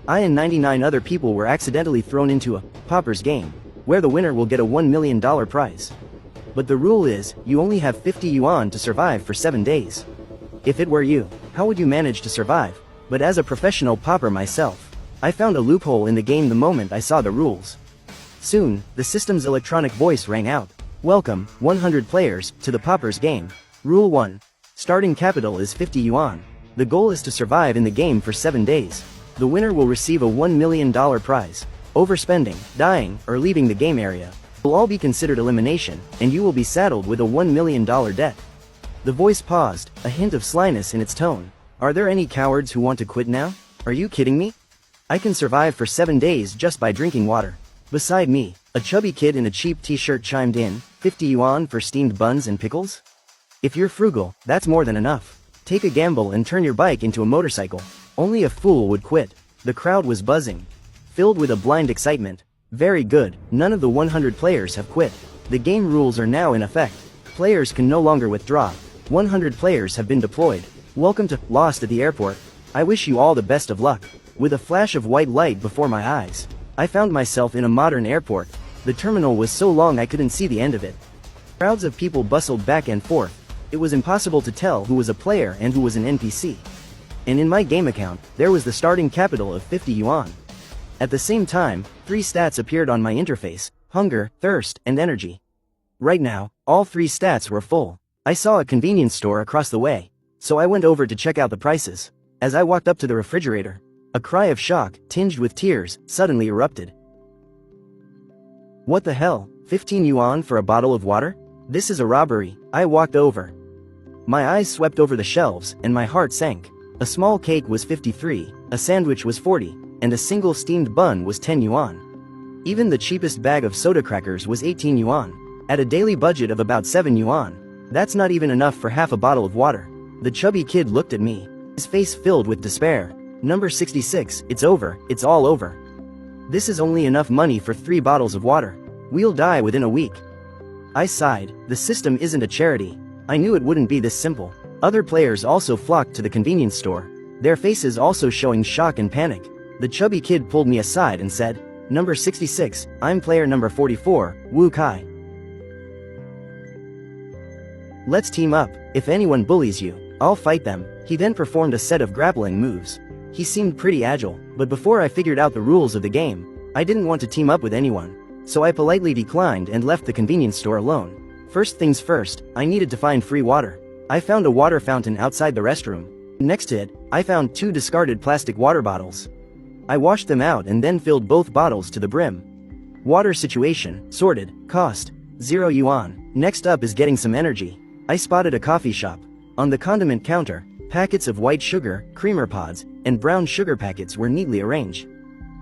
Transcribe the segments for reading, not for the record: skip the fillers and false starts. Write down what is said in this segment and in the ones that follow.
I and 99 other people were accidentally thrown into a poppers game, where the winner will get a $1 million prize. But the rule is, you only have 50 yuan to survive for 7 days. If it were you, how would you manage to survive? But as a professional popper myself, I found a loophole in the game the moment I saw the rules. Soon, the system's electronic voice rang out. Welcome, 100 players, to the poppers game. Rule 1. Starting capital is 50 yuan. The goal is to survive in the game for 7 days. The winner will receive a $1 million prize. Overspending, dying, or leaving the game area will all be considered elimination, and you will be saddled with a $1 million debt. The voice paused, a hint of slyness in its tone. Are there any cowards who want to quit now? Are you kidding me? I can survive for 7 days just by drinking water. Beside me, a chubby kid in a cheap t-shirt chimed in, 50 yuan for steamed buns and pickles? If you're frugal, that's more than enough. Take a gamble and turn your bike into a motorcycle. Only a fool would quit. The crowd was buzzing, filled with a blind excitement. Very good, none of the 100 players have quit. The game rules are now in effect. Players can no longer withdraw. 100 players have been deployed. Welcome to Lost at the Airport. I wish you all the best of luck. With a flash of white light before my eyes, I found myself in a modern airport. The terminal was so long I couldn't see the end of it. Crowds of people bustled back and forth. It was impossible to tell who was a player and who was an NPC. And in my game account, there was the starting capital of 50 yuan. At the same time, 3 stats appeared on my interface: hunger, thirst, and energy. Right now, all 3 stats were full. I saw a convenience store across the way, so I went over to check out the prices. As I walked up to the refrigerator, a cry of shock, tinged with tears, suddenly erupted. What the hell? 15 yuan for a bottle of water? This is a robbery. I walked over. My eyes swept over the shelves, and my heart sank. A small cake was 53, a sandwich was 40, and a single steamed bun was 10 yuan. Even the cheapest bag of soda crackers was 18 yuan. At a daily budget of about 7 yuan. That's not even enough for half a bottle of water. The chubby kid looked at me, his face filled with despair. Number 66, it's over, it's all over. This is only enough money for 3 bottles of water. We'll die within a week. I sighed. The system isn't a charity. I knew it wouldn't be this simple. Other players also flocked to the convenience store, their faces also showing shock and panic. The chubby kid pulled me aside and said, Number 66, I'm player number 44, Wu Kai. Let's team up. If anyone bullies you, I'll fight them. He then performed a set of grappling moves. He seemed pretty agile, but before I figured out the rules of the game, I didn't want to team up with anyone. So I politely declined and left the convenience store alone. First things first, I needed to find free water. I found a water fountain outside the restroom. Next to it, I found 2 discarded plastic water bottles. I washed them out and then filled both bottles to the brim. Water situation, sorted, cost, 0 yuan. Next up is getting some energy. I spotted a coffee shop. On the condiment counter, packets of white sugar, creamer pods, and brown sugar packets were neatly arranged.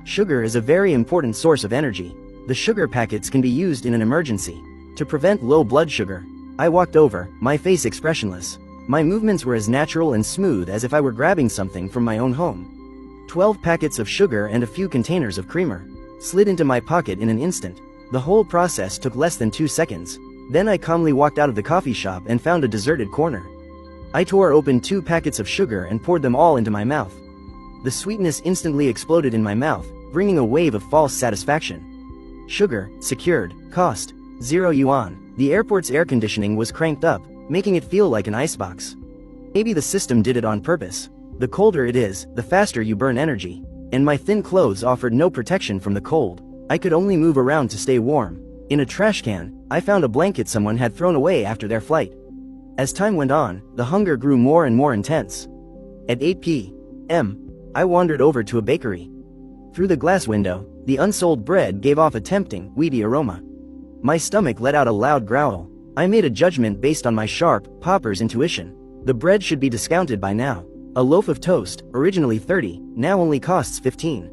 Sugar is a very important source of energy. The sugar packets can be used in an emergency to prevent low blood sugar. I walked over, my face expressionless. My movements were as natural and smooth as if I were grabbing something from my own home. 12 packets of sugar and a few containers of creamer slid into my pocket in an instant. The whole process took less than 2 seconds. Then I calmly walked out of the coffee shop and found a deserted corner. I tore open 2 packets of sugar and poured them all into my mouth. The sweetness instantly exploded in my mouth, bringing a wave of false satisfaction. Sugar, secured, cost, 0 yuan. The airport's air conditioning was cranked up, making it feel like an icebox. Maybe the system did it on purpose. The colder it is, the faster you burn energy. And my thin clothes offered no protection from the cold. I could only move around to stay warm. In a trash can, I found a blanket someone had thrown away after their flight. As time went on, the hunger grew more and more intense. At 8 p.m., I wandered over to a bakery. Through the glass window, the unsold bread gave off a tempting, weedy aroma. My stomach let out a loud growl. I made a judgment based on my sharp, popper's intuition. The bread should be discounted by now. A loaf of toast, originally 30, now only costs 15.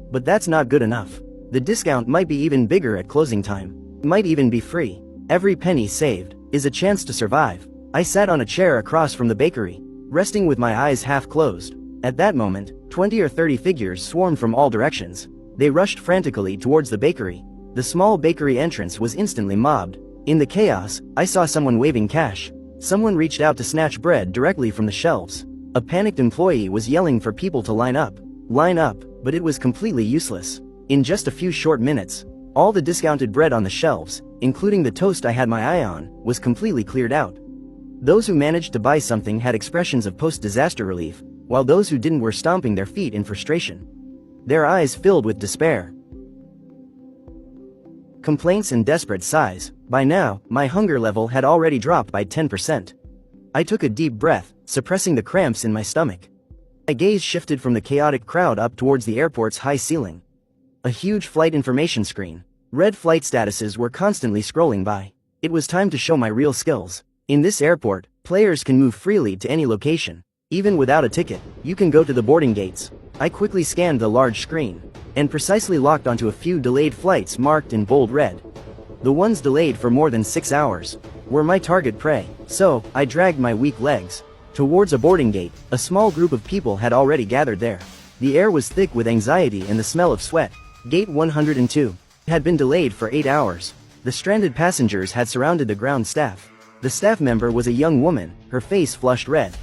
But that's not good enough. The discount might be even bigger at closing time. It might even be free. Every penny saved is a chance to survive. I sat on a chair across from the bakery, resting with my eyes half closed. At that moment, 20 or 30 figures swarmed from all directions. They rushed frantically towards the bakery. The small bakery entrance was instantly mobbed. In the chaos, I saw someone waving cash. Someone reached out to snatch bread directly from the shelves. A panicked employee was yelling for people to line up. Line up. but it was completely useless. In just a few short minutes, all the discounted bread on the shelves, including the toast I had my eye on, was completely cleared out. Those who managed to buy something had expressions of post-disaster relief, while those who didn't were stomping their feet in frustration. Their eyes filled with despair, complaints and desperate sighs. By now, my hunger level had already dropped by 10%. I took a deep breath, suppressing the cramps in my stomach. My gaze shifted from the chaotic crowd up towards the airport's high ceiling. A huge flight information screen. Red flight statuses were constantly scrolling by. It was time to show my real skills. In this airport, players can move freely to any location. Even without a ticket, you can go to the boarding gates. I quickly scanned the large screen, and precisely locked onto a few delayed flights marked in bold red. The ones delayed for more than 6 hours were my target prey, so I dragged my weak legs towards a boarding gate. A small group of people had already gathered there. The air was thick with anxiety and the smell of sweat. Gate 102 had been delayed for 8 hours. The stranded passengers had surrounded the ground staff. The staff member was a young woman, her face flushed red.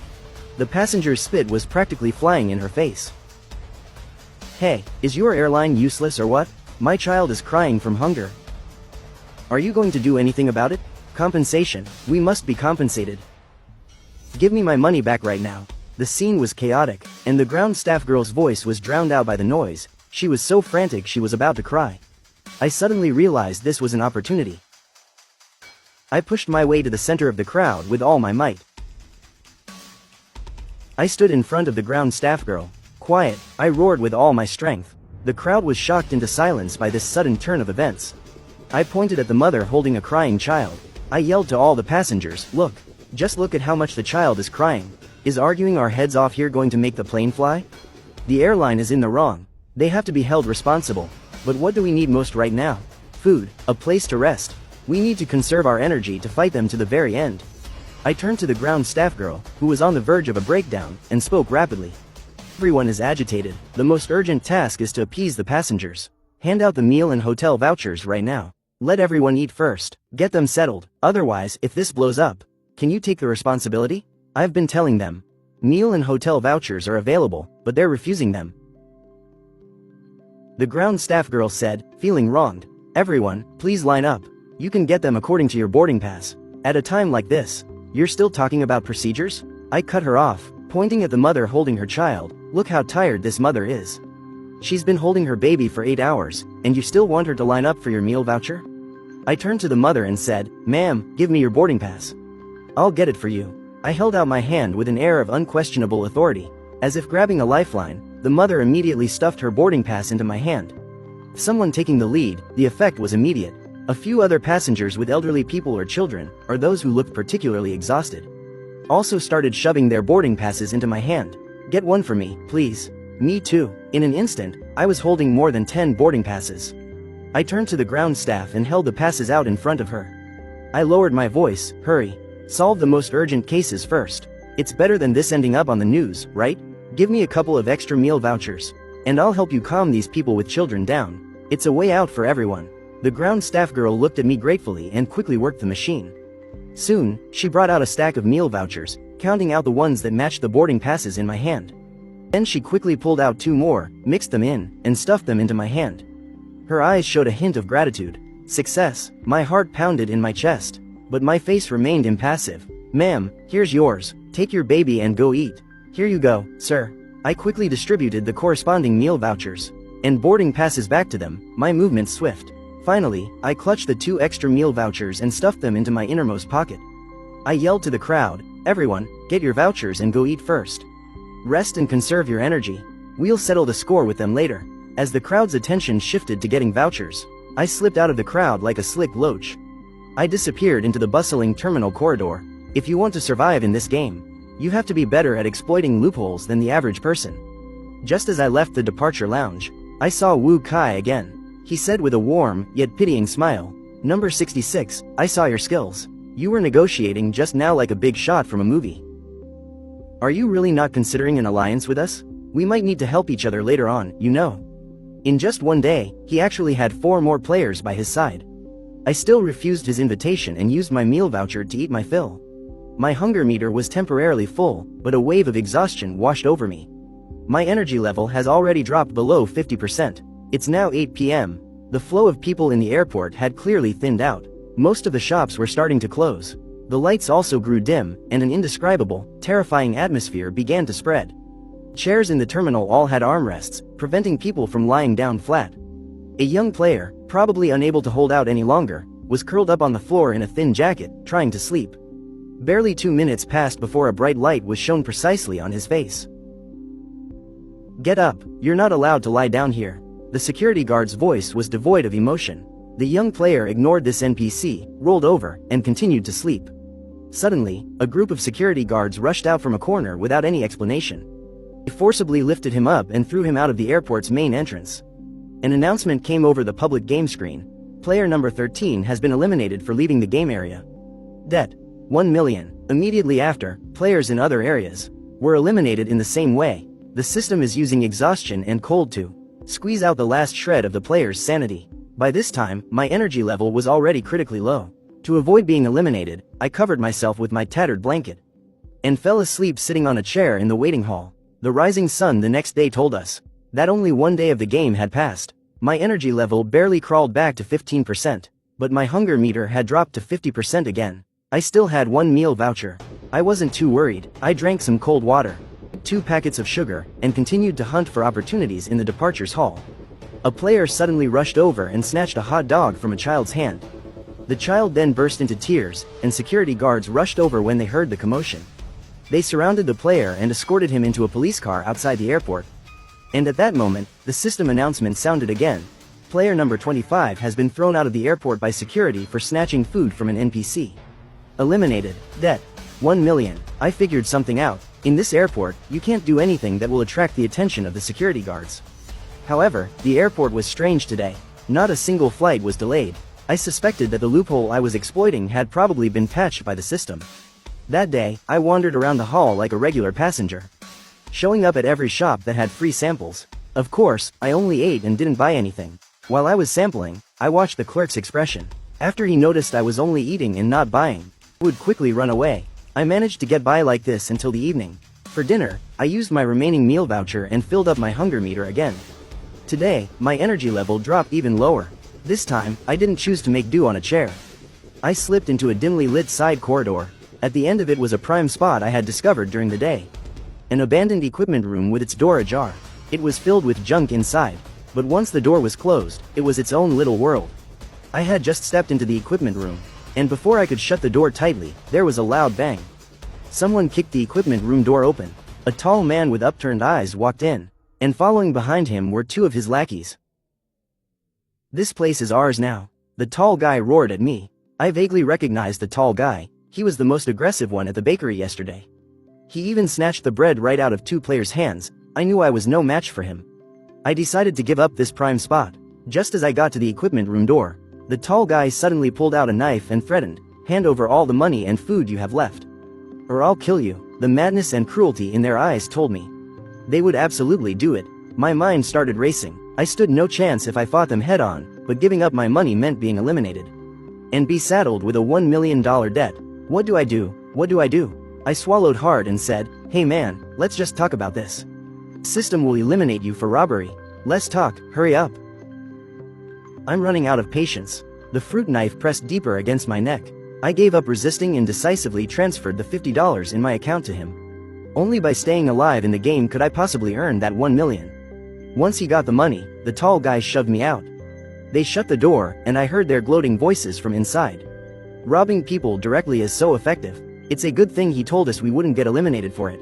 The passenger's spit was practically flying in her face. "Hey, is your airline useless or what? My child is crying from hunger. Are you going to do anything about it? Compensation, we must be compensated. Give me my money back right now." The scene was chaotic, and the ground staff girl's voice was drowned out by the noise. She was so frantic she was about to cry. I suddenly realized this was an opportunity. I pushed my way to the center of the crowd with all my might. I stood in front of the ground staff girl. "Quiet," I roared with all my strength. The crowd was shocked into silence by this sudden turn of events. I pointed at the mother holding a crying child. I yelled to all the passengers, "Look, just look at how much the child is crying. Is arguing our heads off here going to make the plane fly? The airline is in the wrong. They have to be held responsible. But what do we need most right now? Food, a place to rest. We need to conserve our energy to fight them to the very end." I turned to the ground staff girl, who was on the verge of a breakdown, and spoke rapidly. "Everyone is agitated. The most urgent task is to appease the passengers. Hand out the meal and hotel vouchers right now. Let everyone eat first. Get them settled. Otherwise, if this blows up, can you take the responsibility? I've been telling them. Meal and hotel vouchers are available, but they're refusing them." The ground staff girl said, feeling wronged. "Everyone, please line up. You can get them according to your boarding pass. At a time like this, you're still talking about procedures?" I cut her off, pointing at the mother holding her child. "Look how tired this mother is. She's been holding her baby for 8 hours, and you still want her to line up for your meal voucher?" I turned to the mother and said, "Ma'am, give me your boarding pass. I'll get it for you." I held out my hand with an air of unquestionable authority. As if grabbing a lifeline, the mother immediately stuffed her boarding pass into my hand. Someone taking the lead, the effect was immediate. A few other passengers with elderly people or children, or those who looked particularly exhausted, also started shoving their boarding passes into my hand. "Get one for me, please." "Me too." In an instant, I was holding more than 10 boarding passes. I turned to the ground staff and held the passes out in front of her. I lowered my voice, "Hurry. Solve the most urgent cases first. It's better than this ending up on the news, right? Give me a couple of extra meal vouchers, and I'll help you calm these people with children down. It's a way out for everyone." The ground staff girl looked at me gratefully and quickly worked the machine. Soon, she brought out a stack of meal vouchers, counting out the ones that matched the boarding passes in my hand. Then she quickly pulled out 2 more, mixed them in, and stuffed them into my hand. Her eyes showed a hint of gratitude. Success. My heart pounded in my chest. But my face remained impassive. "Ma'am, here's yours. Take your baby and go eat." "Here you go, sir." I quickly distributed the corresponding meal vouchers and boarding passes back to them, my movement swift. Finally, I clutched the 2 extra meal vouchers and stuffed them into my innermost pocket. I yelled to the crowd, "Everyone, get your vouchers and go eat first. Rest and conserve your energy. We'll settle the score with them later." As the crowd's attention shifted to getting vouchers, I slipped out of the crowd like a slick loach. I disappeared into the bustling terminal corridor. If you want to survive in this game, you have to be better at exploiting loopholes than the average person. Just as I left the departure lounge, I saw Wu Kai again. He said with a warm, yet pitying smile, "Number 66, I saw your skills. You were negotiating just now like a big shot from a movie. Are you really not considering an alliance with us? We might need to help each other later on, you know." In just one day, he actually had 4 more players by his side. I still refused his invitation and used my meal voucher to eat my fill. My hunger meter was temporarily full, but a wave of exhaustion washed over me. My energy level has already dropped below 50%. It's now 8 p.m. The flow of people in the airport had clearly thinned out. Most of the shops were starting to close. The lights also grew dim, and an indescribable, terrifying atmosphere began to spread. Chairs in the terminal all had armrests, preventing people from lying down flat. A young player, probably unable to hold out any longer, was curled up on the floor in a thin jacket, trying to sleep. Barely 2 minutes passed before a bright light was shown precisely on his face. "Get up, you're not allowed to lie down here." The security guard's voice was devoid of emotion. The young player ignored this NPC, rolled over, and continued to sleep. Suddenly, a group of security guards rushed out from a corner without any explanation. They forcibly lifted him up and threw him out of the airport's main entrance. An announcement came over the public game screen. Player number 13 has been eliminated for leaving the game area. Debt: 1 million. Immediately after, players in other areas were eliminated in the same way. The system is using exhaustion and cold to squeeze out the last shred of the player's sanity. By this time, my energy level was already critically low. To avoid being eliminated, I covered myself with my tattered blanket and fell asleep sitting on a chair in the waiting hall. The rising sun the next day told us that only one day of the game had passed. My energy level barely crawled back to 15%, but my hunger meter had dropped to 50% again. I still had 1 meal voucher. I wasn't too worried. I drank some cold water, 2 packets of sugar, and continued to hunt for opportunities in the departures hall. A player suddenly rushed over and snatched a hot dog from a child's hand. The child then burst into tears, and security guards rushed over when they heard the commotion. They surrounded the player and escorted him into a police car outside the airport. And at that moment, the system announcement sounded again. Player number 25 has been thrown out of the airport by security for snatching food from an NPC. Eliminated. Debt: 1 million. I figured something out. In this airport, you can't do anything that will attract the attention of the security guards. However, the airport was strange today. Not a single flight was delayed. I suspected that the loophole I was exploiting had probably been patched by the system. That day, I wandered around the hall like a regular passenger, showing up at every shop that had free samples. Of course, I only ate and didn't buy anything. While I was sampling, I watched the clerk's expression. After he noticed I was only eating and not buying, he would quickly run away. I managed to get by like this until the evening. For dinner, I used my remaining meal voucher and filled up my hunger meter again. Today, my energy level dropped even lower. This time, I didn't choose to make do on a chair. I slipped into a dimly lit side corridor. At the end of it was a prime spot I had discovered during the day. An abandoned equipment room with its door ajar. It was filled with junk inside, but once the door was closed, it was its own little world. I had just stepped into the equipment room, and before I could shut the door tightly, there was a loud bang. Someone kicked the equipment room door open. A tall man with upturned eyes walked in, and following behind him were 2 of his lackeys. "This place is ours now," the tall guy roared at me. I vaguely recognized the tall guy. He was the most aggressive one at the bakery yesterday. He even snatched the bread right out of 2 players' hands. I knew I was no match for him. I decided to give up this prime spot. Just as I got to the equipment room door, the tall guy suddenly pulled out a knife and threatened, "Hand over all the money and food you have left, or I'll kill you." The madness and cruelty in their eyes told me they would absolutely do it. My mind started racing. I stood no chance if I fought them head on, but giving up my money meant being eliminated and be saddled with a $1 million debt. What do I do? What do I do? I swallowed hard and said, "Hey man, let's just talk about this. System will eliminate you for robbery. Let's talk, hurry up. I'm running out of patience." The fruit knife pressed deeper against my neck. I gave up resisting and decisively transferred the $50 in my account to him. Only by staying alive in the game could I possibly earn that 1 million. Once he got the money, the tall guy shoved me out. They shut the door, and I heard their gloating voices from inside. Robbing people directly is so effective. It's a good thing he told us we wouldn't get eliminated for it.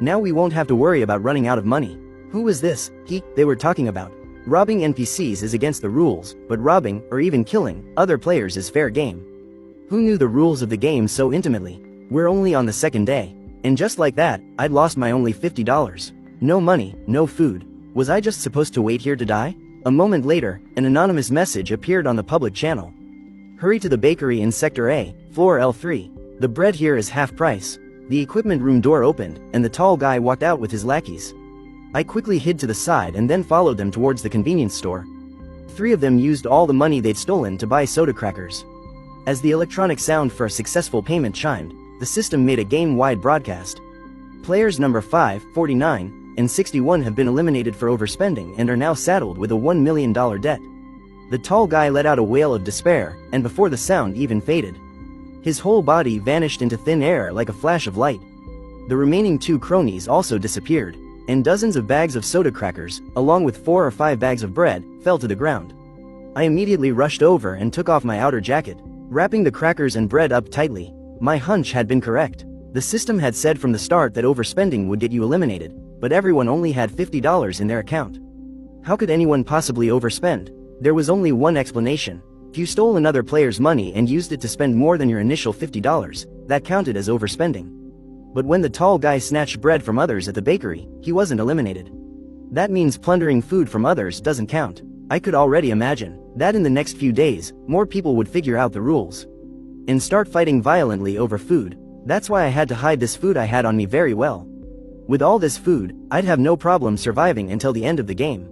Now we won't have to worry about running out of money. Who was this they were talking about? Robbing NPCs is against the rules, but robbing, or even killing, other players is fair game. Who knew the rules of the game so intimately? We're only on the second day. And just like that, I'd lost my only $50. No money, no food. Was I just supposed to wait here to die? A moment later, an anonymous message appeared on the public channel. "Hurry to the bakery in Sector A, floor L3. The bread here is half price." The equipment room door opened, and the tall guy walked out with his lackeys. I quickly hid to the side and then followed them towards the convenience store. 3 of them used all the money they'd stolen to buy soda crackers. As the electronic sound for a successful payment chimed, the system made a game-wide broadcast. Players number 5, 49, and 61 have been eliminated for overspending and are now saddled with a $1 million debt. The tall guy let out a wail of despair, and before the sound even faded, his whole body vanished into thin air like a flash of light. The remaining 2 cronies also disappeared, and dozens of bags of soda crackers, along with 4 or 5 bags of bread, fell to the ground. I immediately rushed over and took off my outer jacket, wrapping the crackers and bread up tightly. My hunch had been correct. The system had said from the start that overspending would get you eliminated, but everyone only had $50 in their account. How could anyone possibly overspend? There was only one explanation. If you stole another player's money and used it to spend more than your initial $50, that counted as overspending. But when the tall guy snatched bread from others at the bakery, he wasn't eliminated. That means plundering food from others doesn't count. I could already imagine that in the next few days, more people would figure out the rules and start fighting violently over food. That's why I had to hide this food I had on me very well. With all this food, I'd have no problem surviving until the end of the game.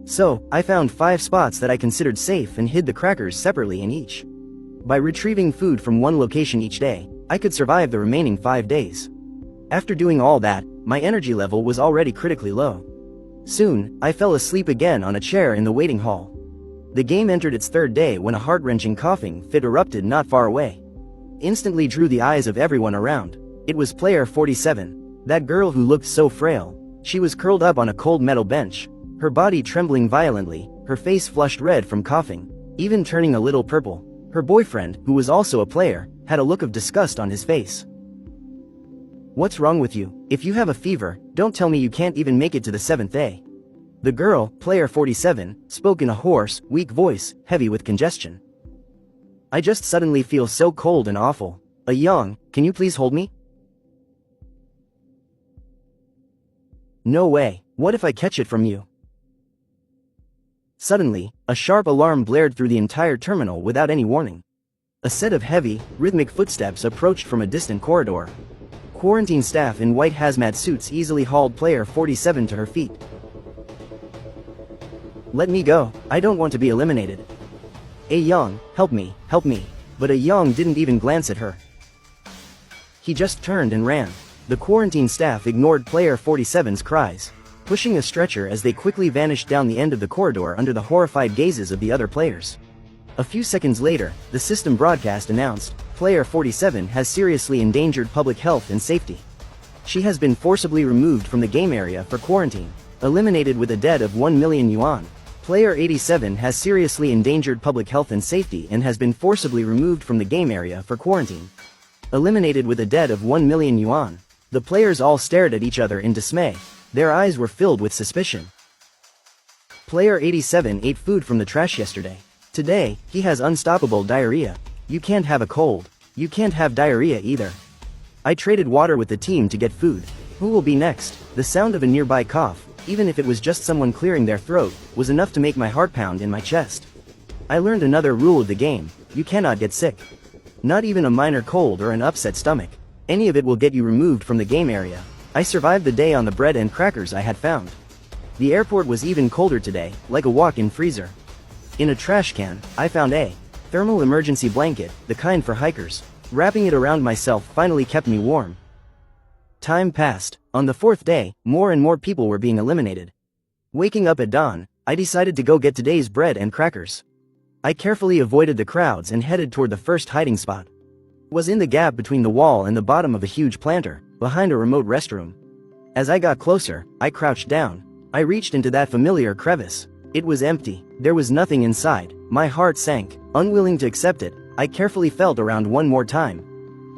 So, I found 5 spots that I considered safe and hid the crackers separately in each. By retrieving food from one location each day, I could survive the remaining 5 days. After doing all that, my energy level was already critically low. Soon, I fell asleep again on a chair in the waiting hall. The game entered its 3rd day when a heart-wrenching coughing fit erupted not far away. Instantly drew the eyes of everyone around. It was player 47, that girl who looked so frail. She was curled up on a cold metal bench, her body trembling violently, her face flushed red from coughing, even turning a little purple. Her boyfriend, who was also a player, had a look of disgust on his face. "What's wrong with you? If you have a fever, don't tell me you can't even make it to the 7th day." The girl, player 47, spoke in a hoarse, weak voice, heavy with congestion. "I just suddenly feel so cold and awful. Young, can you please hold me?" "No way. What if I catch it from you?" Suddenly, a sharp alarm blared through the entire terminal without any warning. A set of heavy, rhythmic footsteps approached from a distant corridor. Quarantine staff in white hazmat suits easily hauled player 47 to her feet. "Let me go, I don't want to be eliminated." "Young, help me, help me." But Young didn't even glance at her. He just turned and ran. The quarantine staff ignored player 47's cries, pushing a stretcher as they quickly vanished down the end of the corridor under the horrified gazes of the other players. A few seconds later, the system broadcast announced, "Player 47 has seriously endangered public health and safety. She has been forcibly removed from the game area for quarantine, eliminated with a debt of 1 million yuan. Player 87 has seriously endangered public health and safety and has been forcibly removed from the game area for quarantine, eliminated with a debt of 1 million yuan. The players all stared at each other in dismay. Their eyes were filled with suspicion. Player 87 ate food from the trash yesterday. Today, he has unstoppable diarrhea. You can't have a cold. You can't have diarrhea either. I traded water with the team to get food. Who will be next? The sound of a nearby cough, even if it was just someone clearing their throat, was enough to make my heart pound in my chest. I learned another rule of the game: you cannot get sick. Not even a minor cold or an upset stomach. Any of it will get you removed from the game area. I survived the day on the bread and crackers I had found. The airport was even colder today, like a walk-in freezer. In a trash can, I found a thermal emergency blanket, the kind for hikers. Wrapping it around myself finally kept me warm. Time passed. On the 4th day, more and more people were being eliminated. Waking up at dawn, I decided to go get today's bread and crackers. I carefully avoided the crowds and headed toward the first hiding spot. It was in the gap between the wall and the bottom of a huge planter, behind a remote restroom. As I got closer, I crouched down. I reached into that familiar crevice. It was empty. There was nothing inside. My heart sank. Unwilling to accept it, I carefully felt around one more time.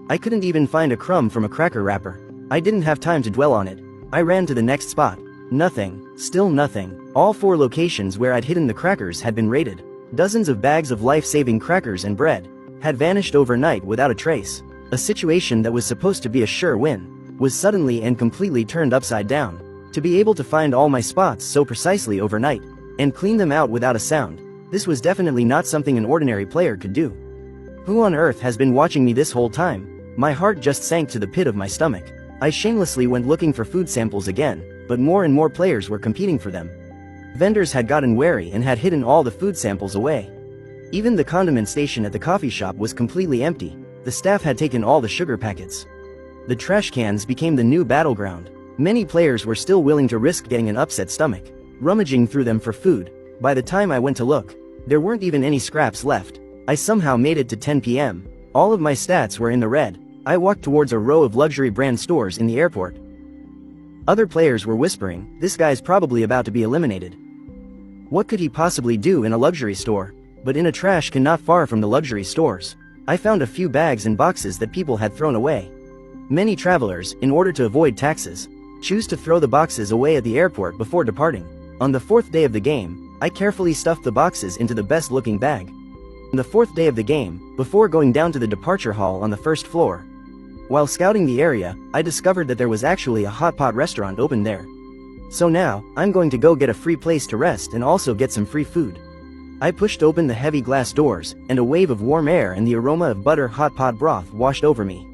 I couldn't even find a crumb from a cracker wrapper. I didn't have time to dwell on it. I ran to the next spot. Nothing. Still nothing. All 4 locations where I'd hidden the crackers had been raided. Dozens of bags of life-saving crackers and bread had vanished overnight without a trace. A situation that was supposed to be a sure win was suddenly and completely turned upside down. To be able to find all my spots so precisely overnight and clean them out without a sound, this was definitely not something an ordinary player could do. Who on earth has been watching me this whole time? My heart just sank to the pit of my stomach. I shamelessly went looking for food samples again, but more and more players were competing for them. Vendors had gotten wary and had hidden all the food samples away. Even the condiment station at the coffee shop was completely empty. The staff had taken all the sugar packets. The trash cans became the new battleground. Many players were still willing to risk getting an upset stomach, rummaging through them for food. By the time I went to look, there weren't even any scraps left. I somehow made it to 10 p.m. All of my stats were in the red. I walked towards a row of luxury brand stores in the airport. Other players were whispering, "This guy's probably about to be eliminated. What could he possibly do in a luxury store?" But in a trash can not far from the luxury stores, I found a few bags and boxes that people had thrown away. Many travelers, in order to avoid taxes, choose to throw the boxes away at the airport before departing. On the 4th day of the game, I carefully stuffed the boxes into the best-looking bag. On the 4th day of the game, before going down to the departure hall on the 1st floor. While scouting the area, I discovered that there was actually a hot pot restaurant open there. So now, I'm going to go get a free place to rest and also get some free food. I pushed open the heavy glass doors, and a wave of warm air and the aroma of butter hot pot broth washed over me.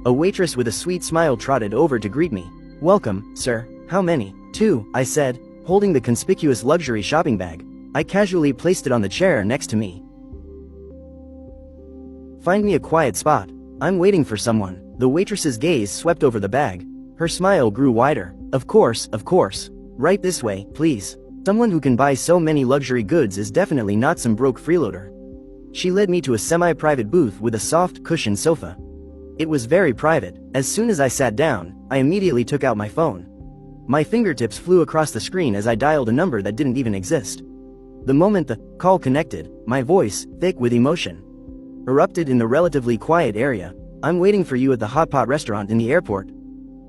A waitress with a sweet smile trotted over to greet me. "Welcome, sir. How many?" "2, I said, holding the conspicuous luxury shopping bag. I casually placed it on the chair next to me. "Find me a quiet spot. I'm waiting for someone." The waitress's gaze swept over the bag. Her smile grew wider. Of course. Right this way, please. Someone who can buy so many luxury goods is definitely not some broke freeloader." She led me to a semi-private booth with a soft, cushioned sofa. It was very private. As soon as I sat down, I immediately took out my phone. My fingertips flew across the screen as I dialed a number that didn't even exist. The moment the call connected, my voice, thick with emotion, erupted in the relatively quiet area. "I'm waiting for you at the hot pot restaurant in the airport.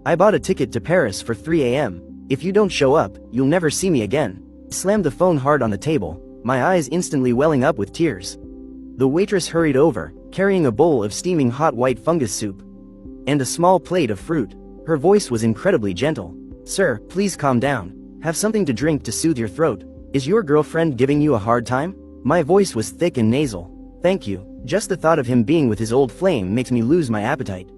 I bought a ticket to Paris for 3 a.m. If you don't show up, you'll never see me again." I slammed the phone hard on the table, my eyes instantly welling up with tears. The waitress hurried over, carrying a bowl of steaming hot white fungus soup and a small plate of fruit. Her voice was incredibly gentle. "Sir, please calm down. Have something to drink to soothe your throat. Is your girlfriend giving you a hard time?" My voice was thick and nasal. "Thank you. Just the thought of him being with his old flame makes me lose my appetite."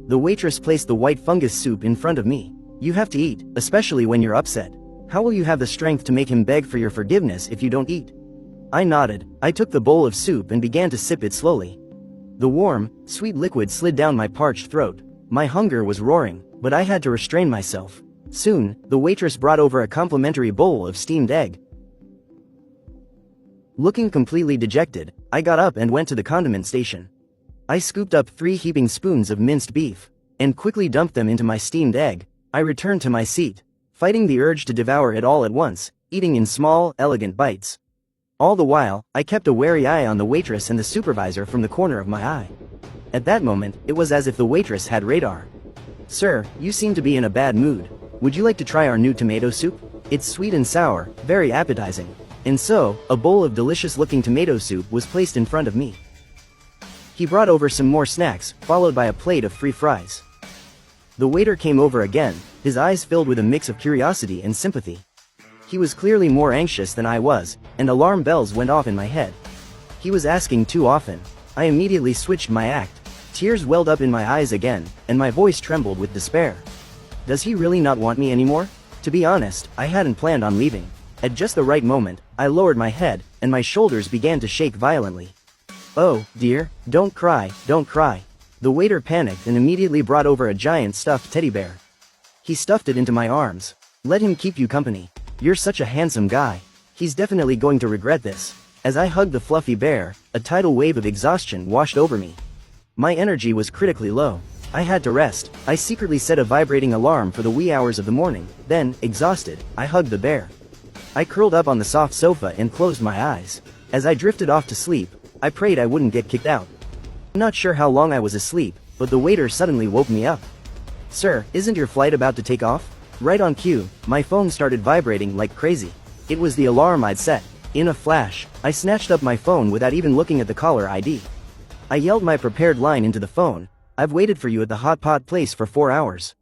The waitress placed the white fungus soup in front of me. "You have to eat, especially when you're upset. How will you have the strength to make him beg for your forgiveness if you don't eat?" I nodded. I took the bowl of soup and began to sip it slowly. The warm, sweet liquid slid down my parched throat. My hunger was roaring, but I had to restrain myself. Soon, the waitress brought over a complimentary bowl of steamed egg. Looking completely dejected, I got up and went to the condiment station. I scooped up 3 heaping spoons of minced beef and quickly dumped them into my steamed egg. I returned to my seat, fighting the urge to devour it all at once, eating in small, elegant bites. All the while, I kept a wary eye on the waitress and the supervisor from the corner of my eye. At that moment, it was as if the waitress had radar. "Sir, you seem to be in a bad mood. Would you like to try our new tomato soup? It's sweet and sour, very appetizing." And so, a bowl of delicious-looking tomato soup was placed in front of me. He brought over some more snacks, followed by a plate of free fries. The waiter came over again, his eyes filled with a mix of curiosity and sympathy. He was clearly more anxious than I was, and alarm bells went off in my head. He was asking too often. I immediately switched my act. Tears welled up in my eyes again, and my voice trembled with despair. Does he really not want me anymore? To be honest, I hadn't planned on leaving. At just the right moment, I lowered my head, and my shoulders began to shake violently. "Oh, dear, don't cry, don't cry." The waiter panicked and immediately brought over a giant stuffed teddy bear. He stuffed it into my arms. "Let him keep you company. You're such a handsome guy. He's definitely going to regret this." As I hugged the fluffy bear, a tidal wave of exhaustion washed over me. My energy was critically low. I had to rest. I secretly set a vibrating alarm for the wee hours of the morning. Then, exhausted, I hugged the bear. I curled up on the soft sofa and closed my eyes. As I drifted off to sleep, I prayed I wouldn't get kicked out. I'm not sure how long I was asleep, but the waiter suddenly woke me up. "Sir, isn't your flight about to take off?" Right on cue, my phone started vibrating like crazy. It was the alarm I'd set. In a flash, I snatched up my phone without even looking at the caller ID. I yelled my prepared line into the phone. "I've waited for you at the hot pot place for 4 hours.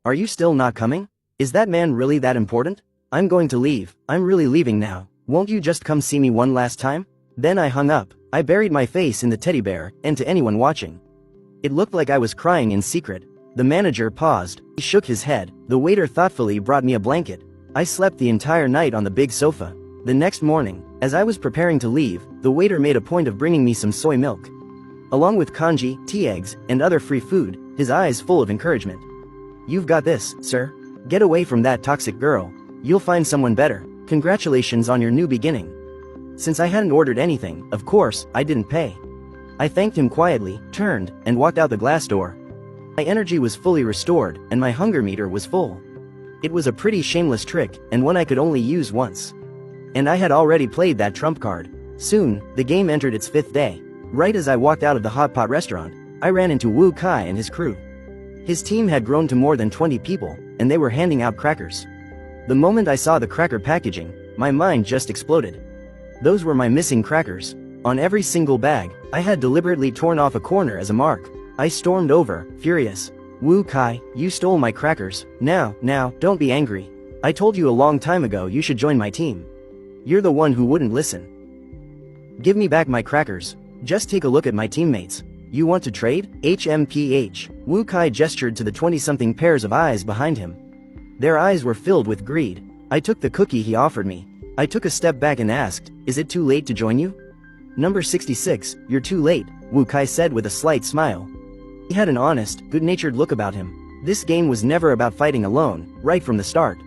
Are you still not coming? Is that man really that important? I'm going to leave. I'm really leaving now. Won't you just come see me one last time?" Then I hung up. I buried my face in the teddy bear, and to anyone watching, it looked like I was crying in secret. The manager paused. He shook his head. The waiter thoughtfully brought me a blanket. I slept the entire night on the big sofa. The next morning, as I was preparing to leave, the waiter made a point of bringing me some soy milk, along with congee, tea eggs, and other free food, his eyes full of encouragement. "You've got this, sir. Get away from that toxic girl. You'll find someone better. Congratulations on your new beginning. Since I hadn't ordered anything, of course, I didn't pay. I thanked him quietly, turned, and walked out the glass door. My energy was fully restored, and my hunger meter was full. It was a pretty shameless trick, and one I could only use once. And I had already played that trump card. Soon, the game entered its 5th day. Right as I walked out of the hot pot restaurant, I ran into Wu Kai and his crew. His team had grown to more than 20 people, and they were handing out crackers. The moment I saw the cracker packaging, my mind just exploded. Those were my missing crackers. On every single bag, I had deliberately torn off a corner as a mark. I stormed over, furious. Wu Kai, you stole my crackers. Now, don't be angry. I told you a long time ago you should join my team. You're the one who wouldn't listen. Give me back my crackers. Just take a look at my teammates. You want to trade? HMPH. Wu Kai gestured to the 20-something pairs of eyes behind him. Their eyes were filled with greed. I took the cookie he offered me. I took a step back and asked, is it too late to join you? Number 66, you're too late, Wu Kai said with a slight smile. He had an honest, good-natured look about him. This game was never about fighting alone, right from the start.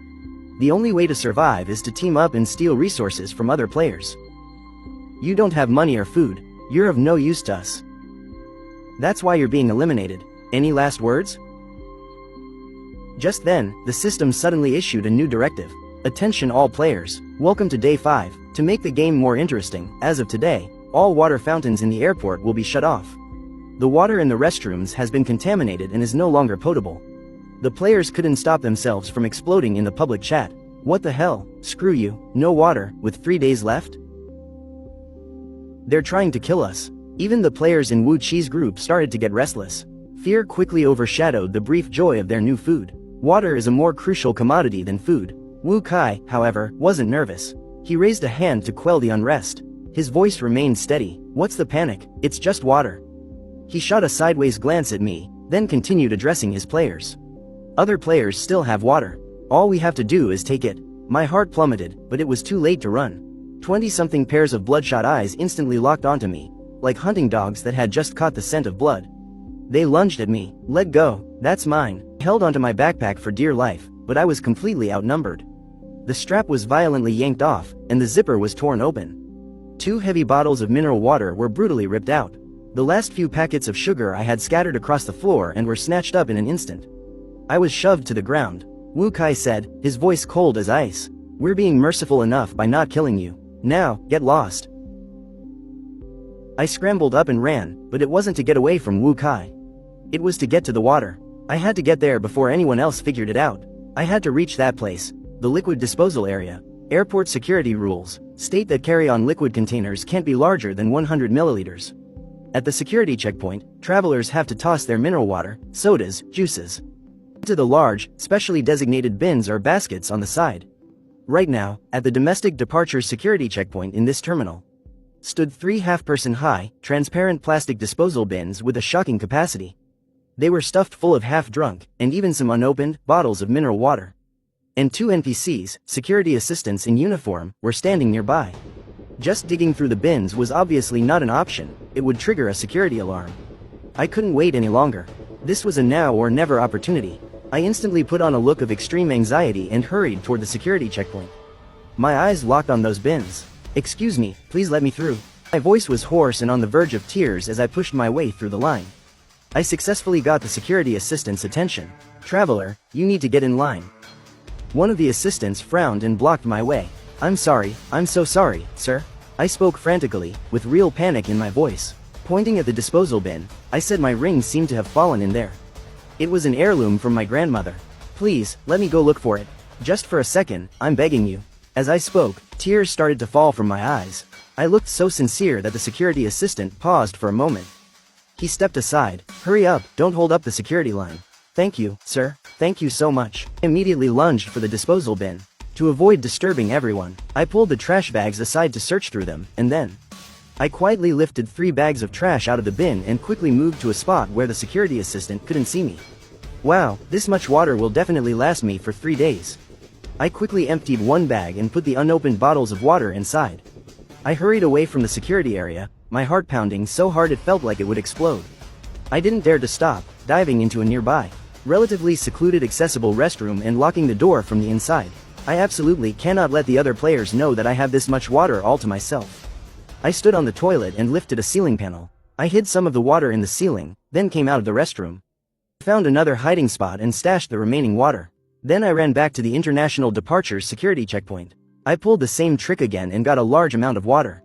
The only way to survive is to team up and steal resources from other players. You don't have money or food. You're of no use to us. That's why you're being eliminated. Any last words? Just then, the system suddenly issued a new directive. Attention all players, welcome to Day 5. To make the game more interesting, as of today, all water fountains in the airport will be shut off. The water in the restrooms has been contaminated and is no longer potable. The players couldn't stop themselves from exploding in the public chat. What the hell, screw you, no water, with 3 days left? They're trying to kill us. Even the players in Wu Chi's group started to get restless. Fear quickly overshadowed the brief joy of their new food. Water is a more crucial commodity than food. Wu Kai, however, wasn't nervous. He raised a hand to quell the unrest. His voice remained steady. What's the panic? It's just water. He shot a sideways glance at me, then continued addressing his players. Other players still have water. All we have to do is take it. My heart plummeted, but it was too late to run. 20-something pairs of bloodshot eyes instantly locked onto me, like hunting dogs that had just caught the scent of blood. They lunged at me. Let go, that's mine. I held onto my backpack for dear life, but I was completely outnumbered. The strap was violently yanked off, and the zipper was torn open. 2 heavy bottles of mineral water were brutally ripped out. The last few packets of sugar I had scattered across the floor and were snatched up in an instant. I was shoved to the ground. Wu Kai said, his voice cold as ice. We're being merciful enough by not killing you. Now, get lost. I scrambled up and ran, but it wasn't to get away from Wu Kai. It was to get to the water. I had to get there before anyone else figured it out. I had to reach that place, the liquid disposal area. Airport security rules state that carry-on liquid containers can't be larger than 100 milliliters. At the security checkpoint, travelers have to toss their mineral water, sodas, juices into the large, specially designated bins or baskets on the side. Right now, at the domestic departure security checkpoint in this terminal, stood 3 half-person high, transparent plastic disposal bins with a shocking capacity. They were stuffed full of half-drunk, and even some unopened, bottles of mineral water. And 2 NPCs, security assistants in uniform, were standing nearby. Just digging through the bins was obviously not an option. It would trigger a security alarm. I couldn't wait any longer. This was a now or never opportunity. I instantly put on a look of extreme anxiety and hurried toward the security checkpoint. My eyes locked on those bins. Excuse me, please let me through. My voice was hoarse and on the verge of tears as I pushed my way through the line. I successfully got the security assistant's attention. Traveler, you need to get in line. One of the assistants frowned and blocked my way. I'm so sorry, sir. I spoke frantically, with real panic in my voice. Pointing at the disposal bin, I said my ring seemed to have fallen in there. It was an heirloom from my grandmother. Please, let me go look for it. Just for a second, I'm begging you. As I spoke, tears started to fall from my eyes. I looked so sincere that the security assistant paused for a moment. He stepped aside. Hurry up, don't hold up the security line. Thank you, sir. Thank you so much. I immediately lunged for the disposal bin. To avoid disturbing everyone, I pulled the trash bags aside to search through them, and then I quietly lifted 3 bags of trash out of the bin and quickly moved to a spot where the security assistant couldn't see me. Wow, this much water will definitely last me for 3 days. I quickly emptied 1 bag and put the unopened bottles of water inside. I hurried away from the security area, my heart pounding so hard it felt like it would explode. I didn't dare to stop, diving into a nearby Relatively secluded accessible restroom and locking the door from the inside. I absolutely cannot let the other players know that I have this much water all to myself. I stood on the toilet and lifted a ceiling panel. I hid some of the water in the ceiling, then came out of the restroom. Found another hiding spot and stashed the remaining water. Then I ran back to the international departures security checkpoint. I pulled the same trick again and got a large amount of water.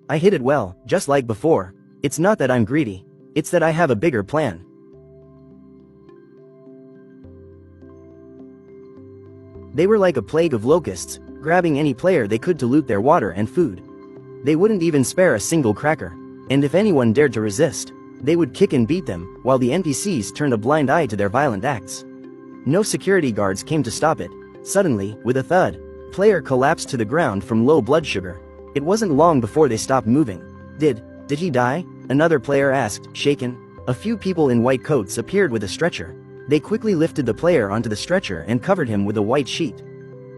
I hid it well, just like before. It's not that I'm greedy. It's that I have a bigger plan. They were like a plague of locusts, grabbing any player they could to loot their water and food. They wouldn't even spare a single cracker. And if anyone dared to resist, they would kick and beat them, while the NPCs turned a blind eye to their violent acts. No security guards came to stop it. Suddenly, with a thud, player collapsed to the ground from low blood sugar. It wasn't long before they stopped moving. Did he die? Another player asked, shaken. A few people in white coats appeared with a stretcher. They quickly lifted the player onto the stretcher and covered him with a white sheet.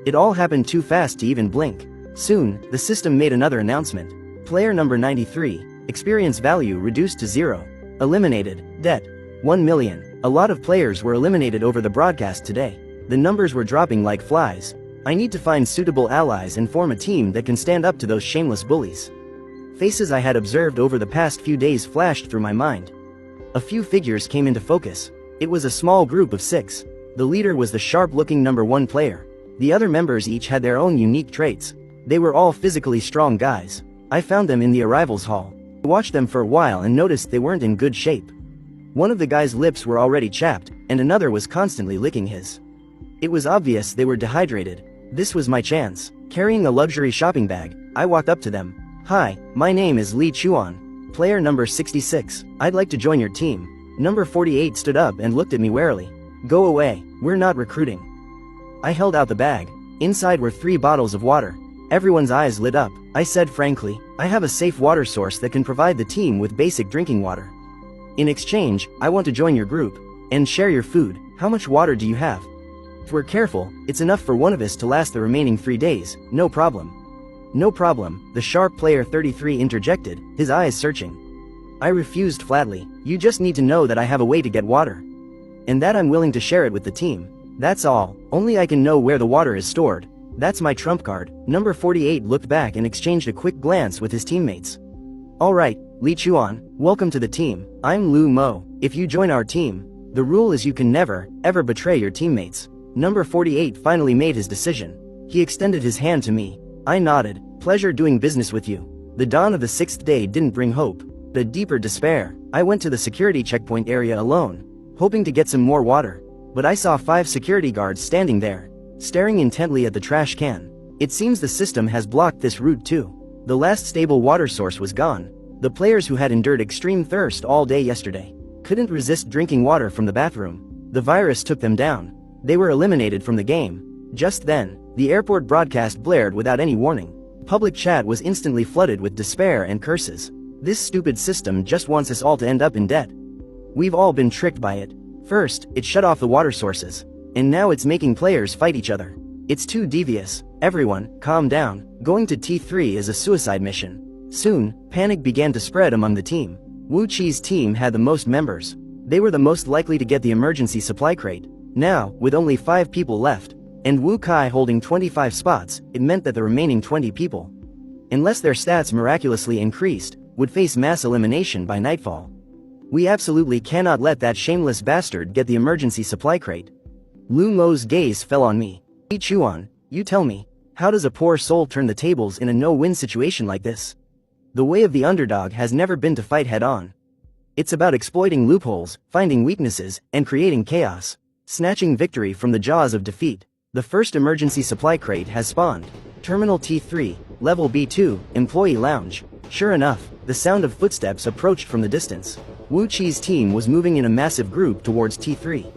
It all happened too fast to even blink. Soon, the system made another announcement. Player number 93, experience value reduced to 0. Eliminated, debt, 1 million. A lot of players were eliminated over the broadcast today. The numbers were dropping like flies. I need to find suitable allies and form a team that can stand up to those shameless bullies. Faces I had observed over the past few days flashed through my mind. A few figures came into focus. It was a small group of 6. The leader was the sharp-looking number 1 player. The other members each had their own unique traits. They were all physically strong guys. I found them in the arrivals hall. I watched them for a while and noticed they weren't in good shape. One of the guy's lips were already chapped, and another was constantly licking his. It was obvious they were dehydrated. This was my chance. Carrying a luxury shopping bag, I walked up to them. Hi, my name is Lee Chuan. Player number 66. I'd like to join your team. Number 48 stood up and looked at me warily. Go away, we're not recruiting. I held out the bag. Inside were 3 bottles of water. Everyone's eyes lit up. I said frankly, I have a safe water source that can provide the team with basic drinking water. In exchange, I want to join your group and share your food. How much water do you have? If we're careful, it's enough for one of us to last the remaining 3 days, no problem. No problem, the sharp player 33 interjected, his eyes searching. I refused flatly. You just need to know that I have a way to get water. And that I'm willing to share it with the team. That's all, only I can know where the water is stored. That's my trump card. Number 48 looked back and exchanged a quick glance with his teammates. Alright, Lee Chuan, welcome to the team. I'm Lu Mo. If you join our team, the rule is you can never, ever betray your teammates. Number 48 finally made his decision. He extended his hand to me. I nodded. Pleasure doing business with you. The dawn of the 6th day didn't bring hope, but a deeper despair. I went to the security checkpoint area alone, hoping to get some more water. But I saw 5 security guards standing there, staring intently at the trash can. It seems the system has blocked this route too. The last stable water source was gone. The players who had endured extreme thirst all day yesterday couldn't resist drinking water from the bathroom. The virus took them down. They were eliminated from the game. Just then, the airport broadcast blared without any warning. Public chat was instantly flooded with despair and curses. This stupid system just wants us all to end up in debt. We've all been tricked by it. First, it shut off the water sources. And now it's making players fight each other. It's too devious. Everyone, calm down. Going to T3 is a suicide mission. Soon, panic began to spread among the team. Wu Chi's team had the most members. They were the most likely to get the emergency supply crate. Now, with only 5 people left, and Wu Kai holding 25 spots, it meant that the remaining 20 people, unless their stats miraculously increased, would face mass elimination by nightfall. We absolutely cannot let that shameless bastard get the emergency supply crate. Lu Mo's gaze fell on me. Lee Chuan, you tell me, how does a poor soul turn the tables in a no-win situation like this? The way of the underdog has never been to fight head-on. It's about exploiting loopholes, finding weaknesses, and creating chaos. Snatching victory from the jaws of defeat. The first emergency supply crate has spawned. Terminal T3, Level B2, Employee Lounge. Sure enough, the sound of footsteps approached from the distance. Wu Chi's team was moving in a massive group towards T3.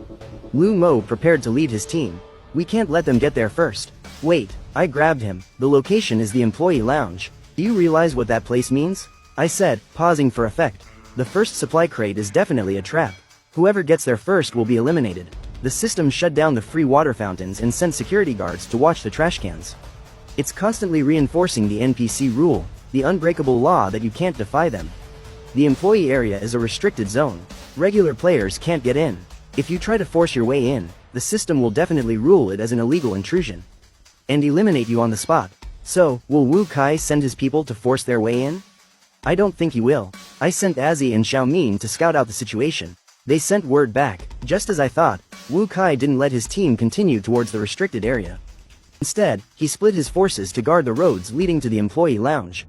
Lu Mo prepared to lead his team. We can't let them get there first. Wait, I grabbed him. The location is the Employee Lounge. Do you realize what that place means? I said, pausing for effect. The first supply crate is definitely a trap. Whoever gets there first will be eliminated. The system shut down the free water fountains and sent security guards to watch the trash cans. It's constantly reinforcing the NPC rule, the unbreakable law that you can't defy them. The employee area is a restricted zone. Regular players can't get in. If you try to force your way in, the system will definitely rule it as an illegal intrusion and eliminate you on the spot. So, will Wu Kai send his people to force their way in? I don't think he will. I sent Azzy and Xiaomin to scout out the situation. They sent word back. Just as I thought, Wu Kai didn't let his team continue towards the restricted area. Instead, he split his forces to guard the roads leading to the employee lounge.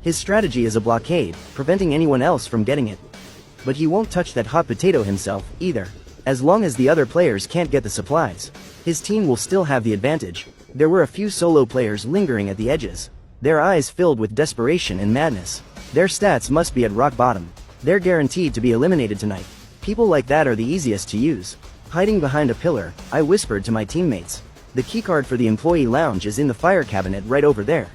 His strategy is a blockade, preventing anyone else from getting it. But he won't touch that hot potato himself, either. As long as the other players can't get the supplies, his team will still have the advantage. There were a few solo players lingering at the edges, their eyes filled with desperation and madness. Their stats must be at rock bottom. They're guaranteed to be eliminated tonight. People like that are the easiest to use. Hiding behind a pillar, I whispered to my teammates. The keycard for the employee lounge is in the fire cabinet right over there.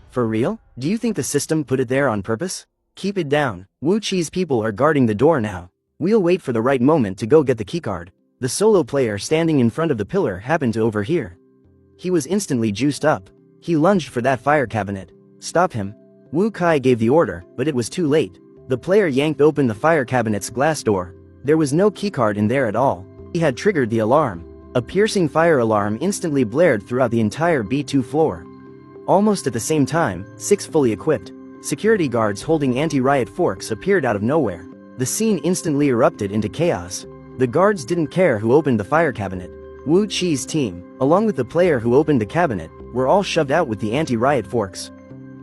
For real? Do you think the system put it there on purpose? Keep it down. Wu Chi's people are guarding the door now. We'll wait for the right moment to go get the keycard. The solo player standing in front of the pillar happened to overhear. He was instantly juiced up. He lunged for that fire cabinet. Stop him. Wu Kai gave the order, but it was too late. The player yanked open the fire cabinet's glass door. There was no keycard in there at all. He had triggered the alarm. A piercing fire alarm instantly blared throughout the entire B2 floor. Almost at the same time, 6 fully equipped security guards holding anti-riot forks appeared out of nowhere. The scene instantly erupted into chaos. The guards didn't care who opened the fire cabinet. Wu Chi's team, along with the player who opened the cabinet, were all shoved out with the anti-riot forks.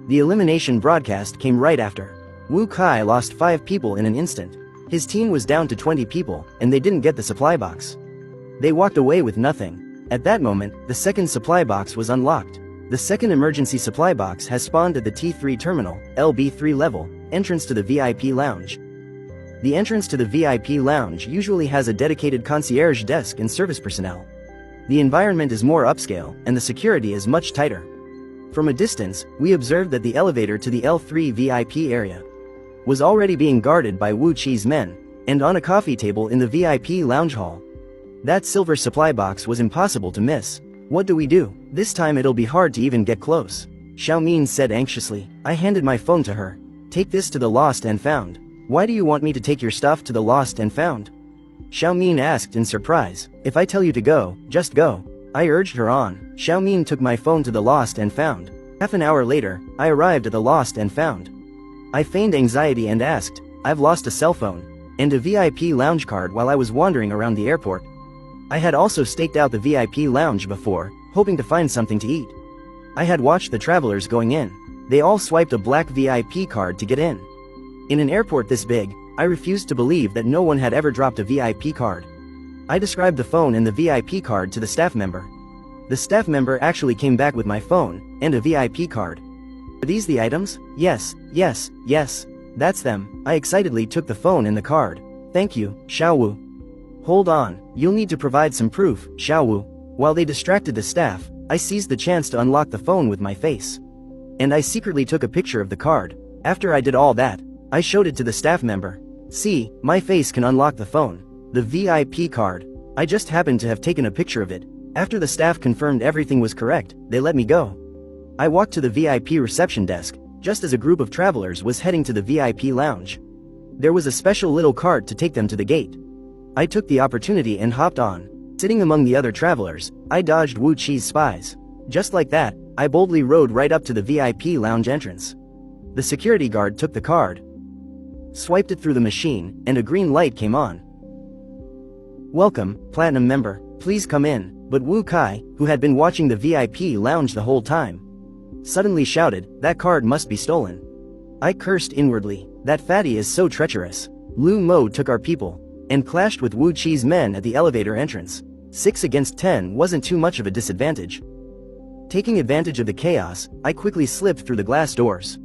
The elimination broadcast came right after. Wu Kai lost 5 people in an instant. His team was down to 20 people, and they didn't get the supply box. They walked away with nothing. At that moment, the second supply box was unlocked. The second emergency supply box has spawned at the T3 terminal, LB3 level, entrance to the VIP lounge. The entrance to the VIP lounge usually has a dedicated concierge desk and service personnel. The environment is more upscale, and the security is much tighter. From a distance, we observed that the elevator to the L3 VIP area was already being guarded by Wu Chi's men, and on a coffee table in the VIP lounge hall. That silver supply box was impossible to miss. What do we do? This time it'll be hard to even get close, Xiaomin said anxiously. I handed my phone to her. Take this to the lost and found. Why do you want me to take your stuff to the lost and found? Xiaomin asked in surprise. If I tell you to go, just go. I urged her on. Xiaomin took my phone to the lost and found. Half an hour later, I arrived at the lost and found. I feigned anxiety and asked, I've lost a cell phone and a VIP lounge card while I was wandering around the airport. I had also staked out the VIP lounge before, hoping to find something to eat. I had watched the travelers going in. They all swiped a black VIP card to get in. In an airport this big, I refused to believe that no one had ever dropped a VIP card. I described the phone and the VIP card to the staff member. The staff member actually came back with my phone and a VIP card. Are these the items? Yes, yes, yes. That's them. I excitedly took the phone and the card. Thank you, Xiaowu. Hold on, you'll need to provide some proof, Xiaowu. While they distracted the staff, I seized the chance to unlock the phone with my face. And I secretly took a picture of the card. After I did all that, I showed it to the staff member. See, my face can unlock the phone. The VIP card. I just happened to have taken a picture of it. After the staff confirmed everything was correct, they let me go. I walked to the VIP reception desk, just as a group of travelers was heading to the VIP lounge. There was a special little cart to take them to the gate. I took the opportunity and hopped on. Sitting among the other travelers, I dodged Wu Chi's spies. Just like that, I boldly rode right up to the VIP lounge entrance. The security guard took the card, swiped it through the machine, and a green light came on. Welcome, Platinum member, please come in. But Wu Kai, who had been watching the VIP lounge the whole time, suddenly shouted, that card must be stolen. I cursed inwardly. That fatty is so treacherous. Lu Mo took our people and clashed with Wu Chi's men at the elevator entrance. 6 against 10 wasn't too much of a disadvantage. Taking advantage of the chaos, I quickly slipped through the glass doors.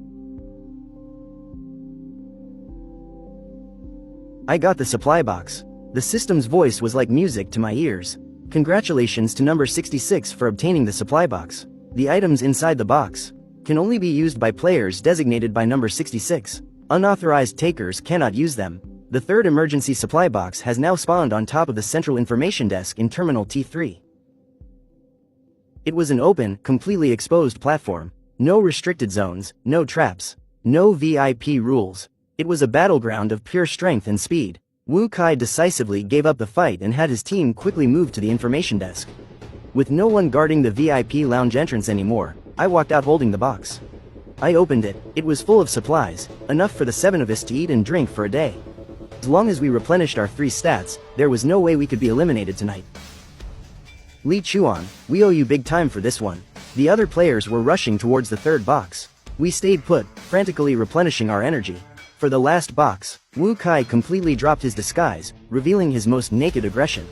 I got the supply box. The system's voice was like music to my ears. Congratulations to number 66 for obtaining the supply box. The items inside the box can only be used by players designated by number 66. Unauthorized takers cannot use them. The third emergency supply box has now spawned on top of the central information desk in Terminal T3. It was an open, completely exposed platform. No restricted zones, no traps, no VIP rules. It was a battleground of pure strength and speed. Wu Kai decisively gave up the fight and had his team quickly move to the information desk. With no one guarding the VIP lounge entrance anymore, I walked out holding the box. I opened it. It was full of supplies, enough for the 7 of us to eat and drink for a day. As long as we replenished our 3 stats, there was no way we could be eliminated tonight. Li Chuan, we owe you big time for this one. The other players were rushing towards the 3rd box. We stayed put, frantically replenishing our energy. For the last box, Wu Kai completely dropped his disguise, revealing his most naked aggression.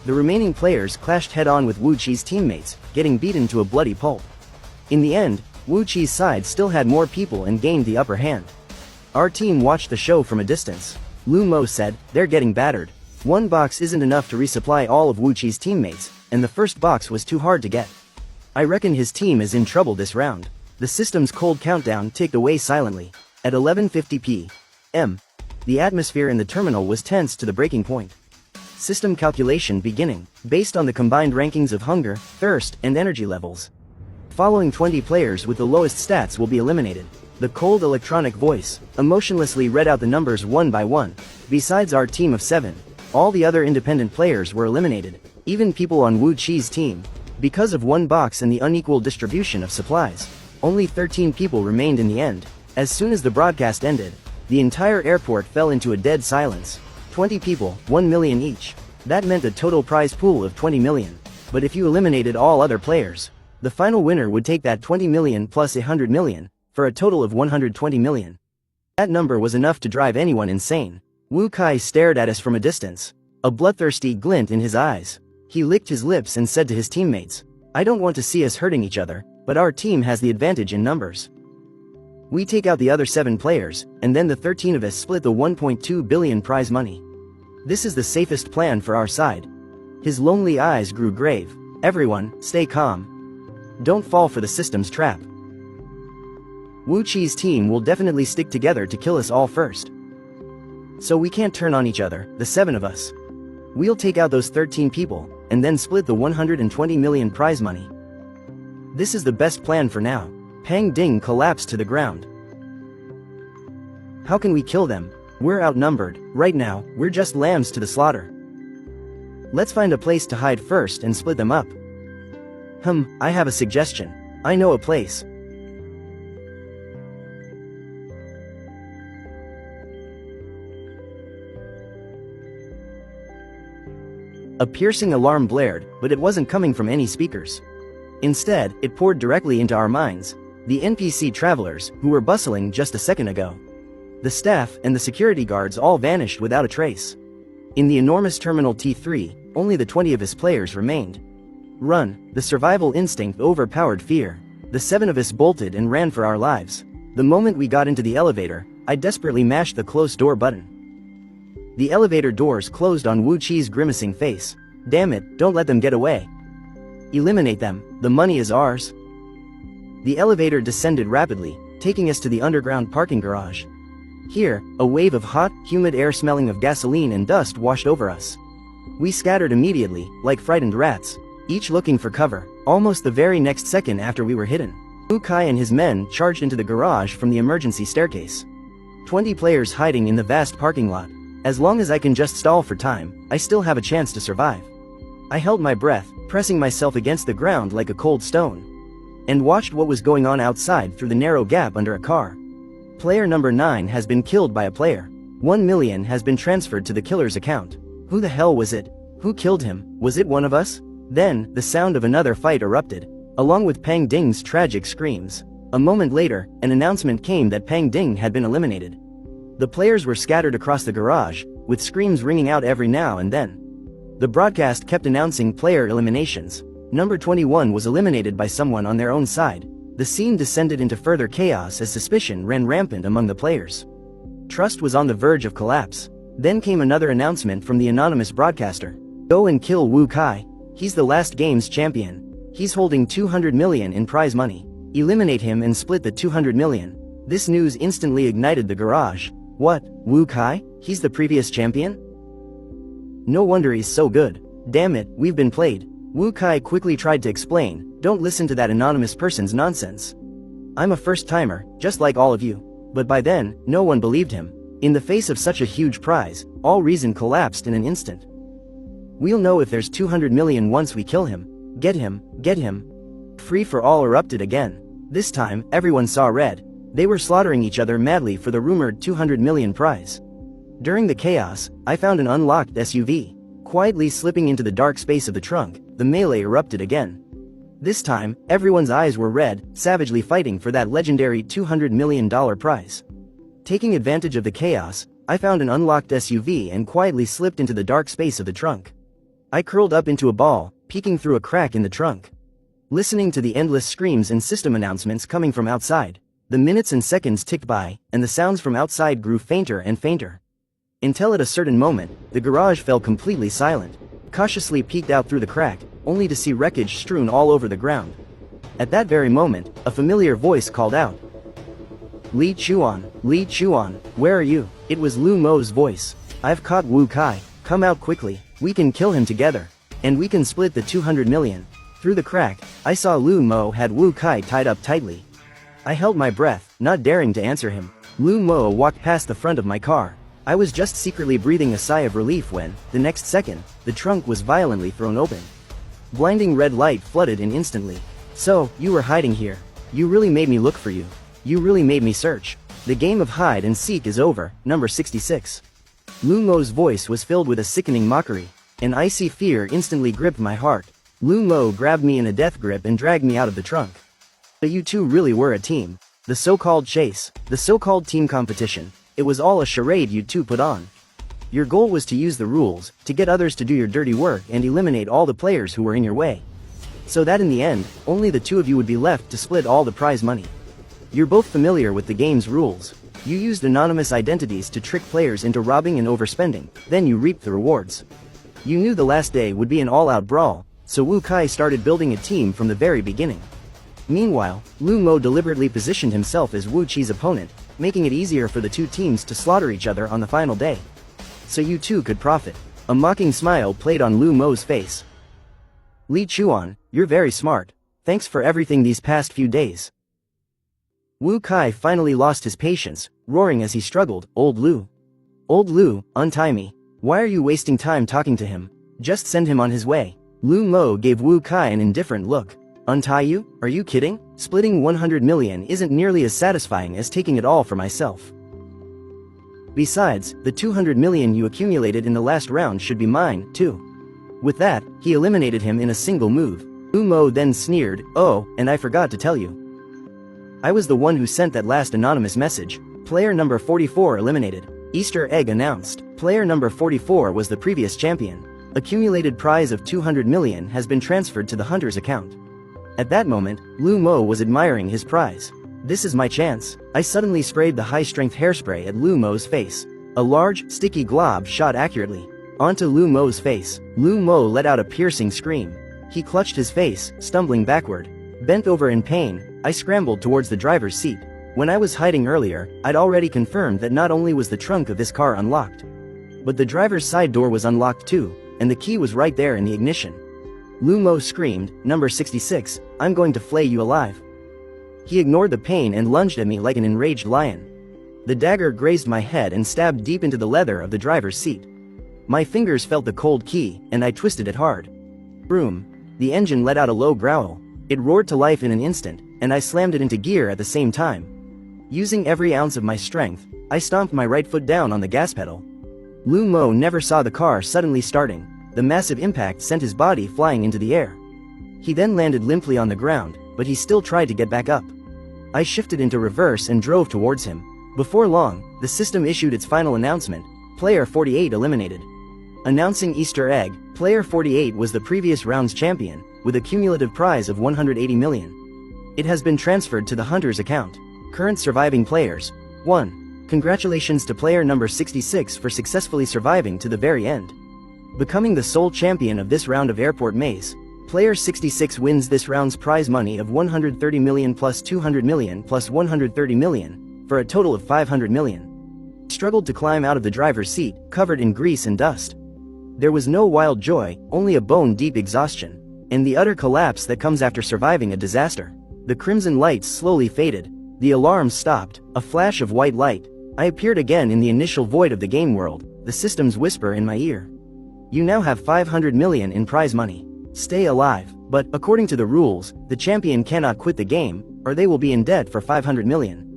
The remaining players clashed head-on with Wu Qi's teammates, getting beaten to a bloody pulp. In the end, Wu Qi's side still had more people and gained the upper hand. Our team watched the show from a distance. Lu Mo said, "They're getting battered. 1 box isn't enough to resupply all of Wu Qi's teammates, and the first box was too hard to get. I reckon his team is in trouble this round." The system's cold countdown ticked away silently. At 11:50 p.m., the atmosphere in the terminal was tense to the breaking point. System calculation beginning, based on the combined rankings of hunger, thirst, and energy levels. Following 20 players with the lowest stats will be eliminated. The cold electronic voice emotionlessly read out the numbers one by one. Besides our team of 7, all the other independent players were eliminated, even people on Wu Qi's team. Because of 1 box and the unequal distribution of supplies, only 13 people remained in the end. As soon as the broadcast ended, the entire airport fell into a dead silence. 20 people, 1 million each. That meant a total prize pool of 20 million. But if you eliminated all other players, the final winner would take that 20 million plus 100 million, for a total of 120 million. That number was enough to drive anyone insane. Wu Kai stared at us from a distance, a bloodthirsty glint in his eyes. He licked his lips and said to his teammates, "I don't want to see us hurting each other, but our team has the advantage in numbers. We take out the other 7 players, and then the 13 of us split the 1.2 billion prize money. This is the safest plan for our side." His lonely eyes grew grave. "Everyone, stay calm. Don't fall for the system's trap. Wu Qi's team will definitely stick together to kill us all first. So we can't turn on each other, the 7 of us. We'll take out those 13 people, and then split the 120 million prize money. This is the best plan for now." Pang Ding collapsed to the ground. "How can we kill them? We're outnumbered. Right now, we're just lambs to the slaughter. Let's find a place to hide first and split them up." I have a suggestion. I know a place. A piercing alarm blared, but it wasn't coming from any speakers. Instead, it poured directly into our minds. The NPC travelers, who were bustling just a second ago. The staff and the security guards all vanished without a trace. In the enormous Terminal T3, only the 20 of us players remained. Run, the survival instinct overpowered fear. The 7 of us bolted and ran for our lives. The moment we got into the elevator, I desperately mashed the close door button. The elevator doors closed on Wu Qi's grimacing face. "Damn it, don't let them get away. Eliminate them, the money is ours." The elevator descended rapidly, taking us to the underground parking garage. Here, a wave of hot, humid air smelling of gasoline and dust washed over us. We scattered immediately, like frightened rats, each looking for cover. Almost the very next second after we were hidden, Wu Kai and his men charged into the garage from the emergency staircase. 20 players hiding in the vast parking lot. As long as I can just stall for time, I still have a chance to survive. I held my breath, pressing myself against the ground like a cold stone, and watched what was going on outside through the narrow gap under a car. Player number 9 has been killed by a player. 1 million has been transferred to the killer's account. Who the hell was it? Who killed him? Was it one of us? Then, the sound of another fight erupted, along with Pang Ding's tragic screams. A moment later, an announcement came that Pang Ding had been eliminated. The players were scattered across the garage, with screams ringing out every now and then. The broadcast kept announcing player eliminations. Number 21 was eliminated by someone on their own side. The scene descended into further chaos as suspicion ran rampant among the players. Trust was on the verge of collapse. Then came another announcement from the anonymous broadcaster. "Go and kill Wu Kai. He's the last game's champion. He's holding 200 million in prize money. Eliminate him and split the 200 million. This news instantly ignited the garage. What, Wu Kai? He's the previous champion? No wonder he's so good. Damn it, we've been played. Wu Kai quickly tried to explain, "Don't listen to that anonymous person's nonsense. I'm a first-timer, just like all of you." But by then, no one believed him. In the face of such a huge prize, all reason collapsed in an instant. We'll know if there's 200 million once we kill him. Get him, get him. Free for all erupted again. This time, everyone saw red. They were slaughtering each other madly for the rumored 200 million prize. During the chaos, I found an unlocked SUV. Quietly slipping into the dark space of the trunk, the melee erupted again. This time, everyone's eyes were red, savagely fighting for that legendary $200 million prize. Taking advantage of the chaos, I found an unlocked SUV and quietly slipped into the dark space of the trunk. I curled up into a ball, peeking through a crack in the trunk. Listening to the endless screams and system announcements coming from outside, the minutes and seconds ticked by, and the sounds from outside grew fainter and fainter. Until at a certain moment, the garage fell completely silent. Cautiously peeked out through the crack, only to see wreckage strewn all over the ground. At that very moment, a familiar voice called out. Li Chuan, where are you? It was Lu Mo's voice. I've caught Wu Kai, come out quickly, we can kill him together. And we can split the 200 million. Through the crack, I saw Lu Mo had Wu Kai tied up tightly. I held my breath, not daring to answer him. Lu Mo walked past the front of my car. I was just secretly breathing a sigh of relief when, the next second, the trunk was violently thrown open. Blinding red light flooded in instantly. So, you were hiding here. You really made me look for you. You really made me search. The game of hide and seek is over, number 66. Lu Mo's voice was filled with a sickening mockery. An icy fear instantly gripped my heart. Lu Mo grabbed me in a death grip and dragged me out of the trunk. But you two really were a team. The so-called chase, the so-called team competition, it was all a charade you two put on. Your goal was to use the rules, to get others to do your dirty work and eliminate all the players who were in your way. So that in the end, only the two of you would be left to split all the prize money. You're both familiar with the game's rules. You used anonymous identities to trick players into robbing and overspending, then you reaped the rewards. You knew the last day would be an all-out brawl, so Wu Kai started building a team from the very beginning. Meanwhile, Lu Mo deliberately positioned himself as Wu Qi's opponent, making it easier for the two teams to slaughter each other on the final day. So you two could profit. A mocking smile played on Lu Mo's face. Li Chuan, you're very smart. Thanks for everything these past few days. Wu Kai finally lost his patience, roaring as he struggled, Old Lu. Old Lu, untie me. Why are you wasting time talking to him? Just send him on his way. Lu Mo gave Wu Kai an indifferent look. Untie you? Are you kidding? Splitting 100 million isn't nearly as satisfying as taking it all for myself. Besides, the 200 million you accumulated in the last round should be mine, too. With that, he eliminated him in a single move. Lu Mo then sneered, oh, and I forgot to tell you. I was the one who sent that last anonymous message. Player number 44 eliminated. Easter egg announced. Player number 44 was the previous champion. Accumulated prize of 200 million has been transferred to the hunter's account. At that moment, Lu Mo was admiring his prize. This is my chance. I suddenly sprayed the high-strength hairspray at Lu Mo's face. A large, sticky glob shot accurately onto Lu Mo's face. Lu Mo let out a piercing scream. He clutched his face, stumbling backward. Bent over in pain, I scrambled towards the driver's seat. When I was hiding earlier, I'd already confirmed that not only was the trunk of this car unlocked, but the driver's side door was unlocked too, and the key was right there in the ignition. Lu Mo screamed, number 66, I'm going to flay you alive. He ignored the pain and lunged at me like an enraged lion. The dagger grazed my head and stabbed deep into the leather of the driver's seat. My fingers felt the cold key, and I twisted it hard. Vroom. The engine let out a low growl. It roared to life in an instant, and I slammed it into gear at the same time. Using every ounce of my strength, I stomped my right foot down on the gas pedal. Lu Mo never saw the car suddenly starting. The massive impact sent his body flying into the air. He then landed limply on the ground, but he still tried to get back up. I shifted into reverse and drove towards him. Before long, the system issued its final announcement. Player 48 eliminated. Announcing Easter egg, Player 48 was the previous round's champion, with a cumulative prize of 180 million. It has been transferred to the hunter's account. Current surviving players. 1. Congratulations to player number 66 for successfully surviving to the very end. Becoming the sole champion of this round of Airport Maze. Player 66 wins this round's prize money of 130 million plus 200 million plus 130 million, for a total of 500 million. Struggled to climb out of the driver's seat, covered in grease and dust. There was no wild joy, only a bone-deep exhaustion, and the utter collapse that comes after surviving a disaster. The crimson lights slowly faded. The alarms stopped. A flash of white light. I appeared again in the initial void of the game world, the system's whisper in my ear. You now have 500 million in prize money. Stay alive, but, according to the rules, the champion cannot quit the game, or they will be in debt for 500 million.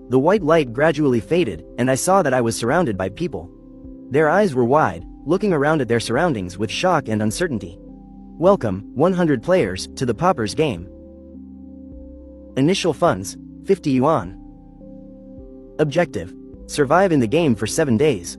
The white light gradually faded, and I saw that I was surrounded by people. Their eyes were wide, looking around at their surroundings with shock and uncertainty. Welcome, 100 players, to the Paupers game. Initial funds, 50 yuan. Objective: survive in the game for 7 days.